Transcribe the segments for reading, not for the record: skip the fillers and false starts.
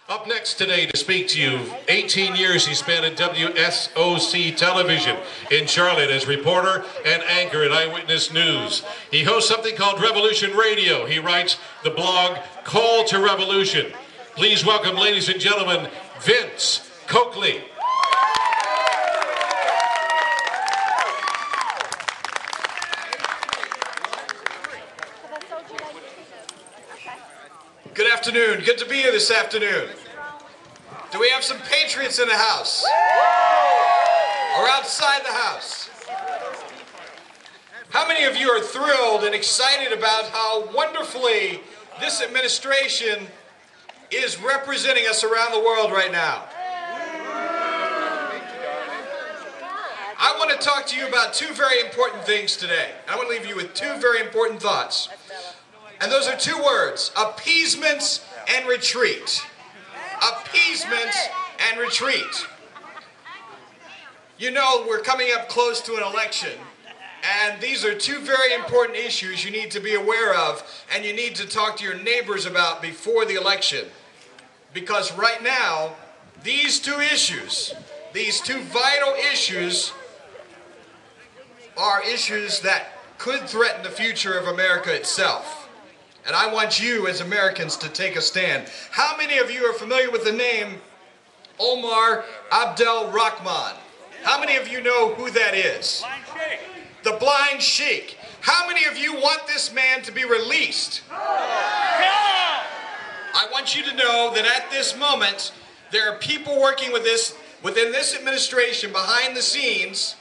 Up next today to speak to you, 18 years he spent at WSOC Television in Charlotte as reporter and anchor at Eyewitness News. He hosts something called Revolution Radio. He writes the blog Call to Revolution. Please welcome, ladies and gentlemen, Vince Coakley. Good afternoon. Good to be here this afternoon. Do we have some patriots in the house? Or outside the house? How many of you are thrilled and excited about how wonderfully this administration is representing us around the world right now? I want to talk to you about two very important things today. I want to leave you with two very important thoughts. And those are two words: appeasement and retreat. Appeasement and retreat. You know, we're coming up close to an election, and these are two very important issues you need to be aware of, and you need to talk to your neighbors about before the election. Because right now, these two issues, these two vital issues, are issues that could threaten the future of America itself. And I want you as Americans to take a stand. How many of you are familiar with the name Omar Abdel Rahman? How many of you know who that is? Blind Sheikh. The Blind Sheikh. How many of you want this man to be released? I want you to know that at this moment, there are people working with within this administration behind the scenes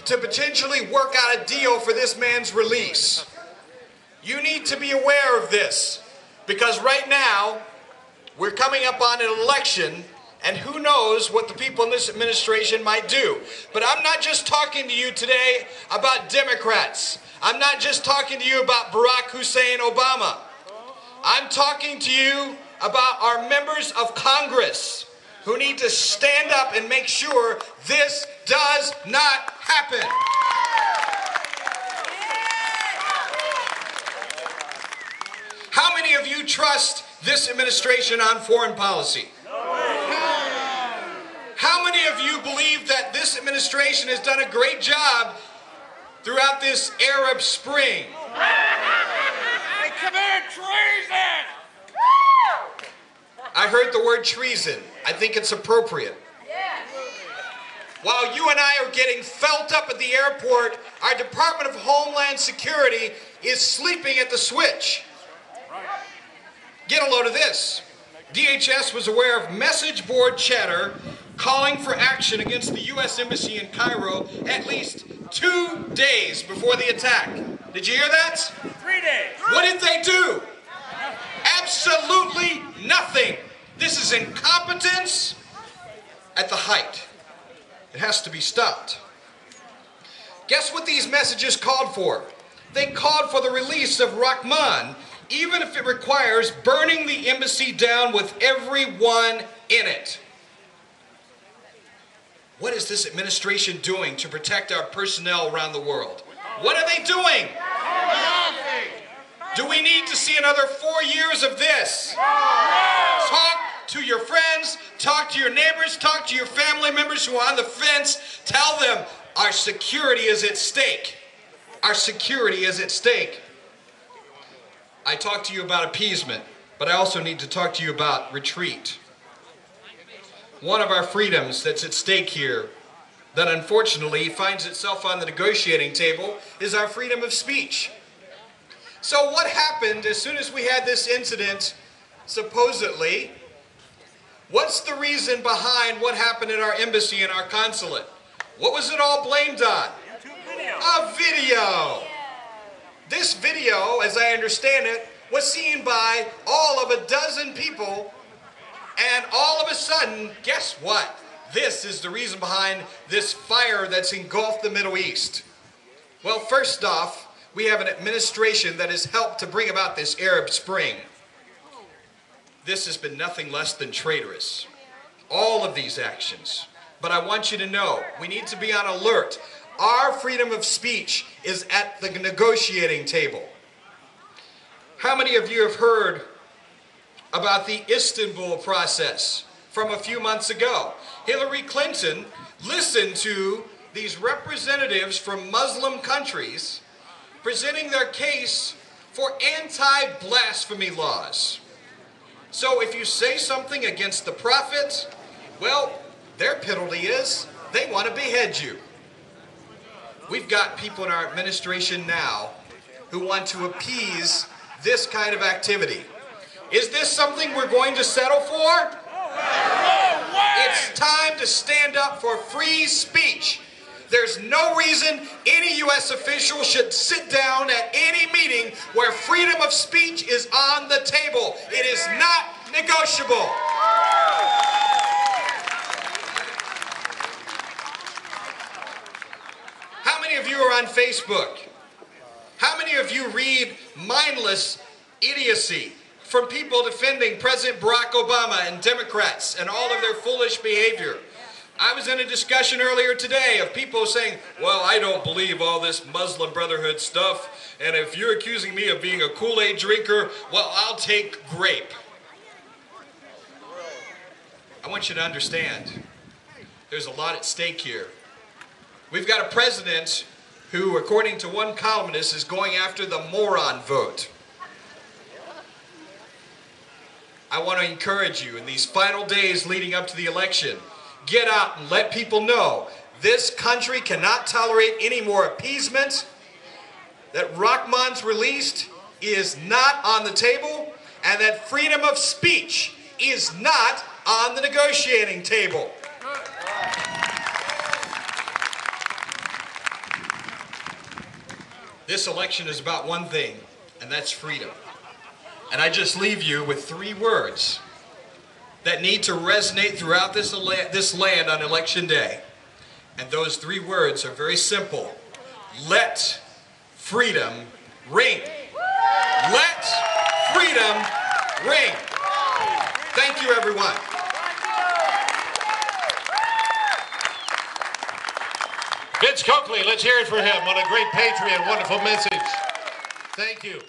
to potentially work out a deal for this man's release. You need to be aware of this, because right now we're coming up on an election, and who knows what the people in this administration might do. But I'm not just talking to you today about Democrats. I'm not just talking to you about Barack Hussein Obama. I'm talking to you about our members of Congress who need to stand up and make sure this does not happen. How many of you trust this administration on foreign policy? How many of you believe that this administration has done a great job throughout this Arab Spring? They commit treason! I heard the word treason. I think it's appropriate. While you and I are getting felt up at the airport, our Department of Homeland Security is sleeping at the switch. Get a load of this. DHS was aware of message board chatter calling for action against the U.S. Embassy in Cairo at least 2 days before the attack. Did you hear that? 3 days. What did they do? Absolutely nothing. This is incompetence at the height. It has to be stopped. Guess what these messages called for? They called for the release of Rahman, even if it requires burning the embassy down with everyone in it. What is this administration doing to protect our personnel around the world? What are they doing? Do we need to see another 4 years of this? Talk to your friends, talk to your neighbors, talk to your family members who are on the fence. Tell them our security is at stake. Our security is at stake. I talked to you about appeasement, but I also need to talk to you about retreat. One of our freedoms that's at stake here, that unfortunately finds itself on the negotiating table, is our freedom of speech. So what happened as soon as we had this incident, supposedly? What's the reason behind what happened at our embassy and our consulate? What was it all blamed on? A video. This video, as I understand it, was seen by all of a dozen people, and all of a sudden, guess what? This is the reason behind this fire that's engulfed the Middle East. Well, first off, we have an administration that has helped to bring about this Arab Spring. This has been nothing less than traitorous. All of these actions. But I want you to know, we need to be on alert. Our freedom of speech is at the negotiating table. How many of you have heard about the Istanbul process from a few months ago. Hillary Clinton listened to these representatives from Muslim countries presenting their case for anti-blasphemy laws. So if you say something against the prophet, well, their penalty is they want to behead you. We've got people in our administration now who want to appease this kind of activity. Is this something we're going to settle for? It's time to stand up for free speech. There's no reason any U.S. official should sit down at any meeting where freedom of speech is on the table. It is not negotiable. How many of you are on Facebook? How many of you read mindless idiocy from people defending President Barack Obama and Democrats and all of their foolish behavior? I was in a discussion earlier today of people saying, well, I don't believe all this Muslim Brotherhood stuff, and if you're accusing me of being a Kool-Aid drinker, well, I'll take grape. I want you to understand, there's a lot at stake here. We've got a president who, according to one columnist, is going after the moron vote. I want to encourage you in these final days leading up to the election, get out and let people know this country cannot tolerate any more appeasement, that Rahman's released is not on the table, and that freedom of speech is not on the negotiating table. This election is about one thing, and that's freedom. And I just leave you with 3 words that need to resonate throughout this land on election day. And those 3 words are very simple. Let freedom ring. Let freedom ring. Thank you, everyone. Vince Coakley, let's hear it for him. What a great patriot, wonderful message. Thank you.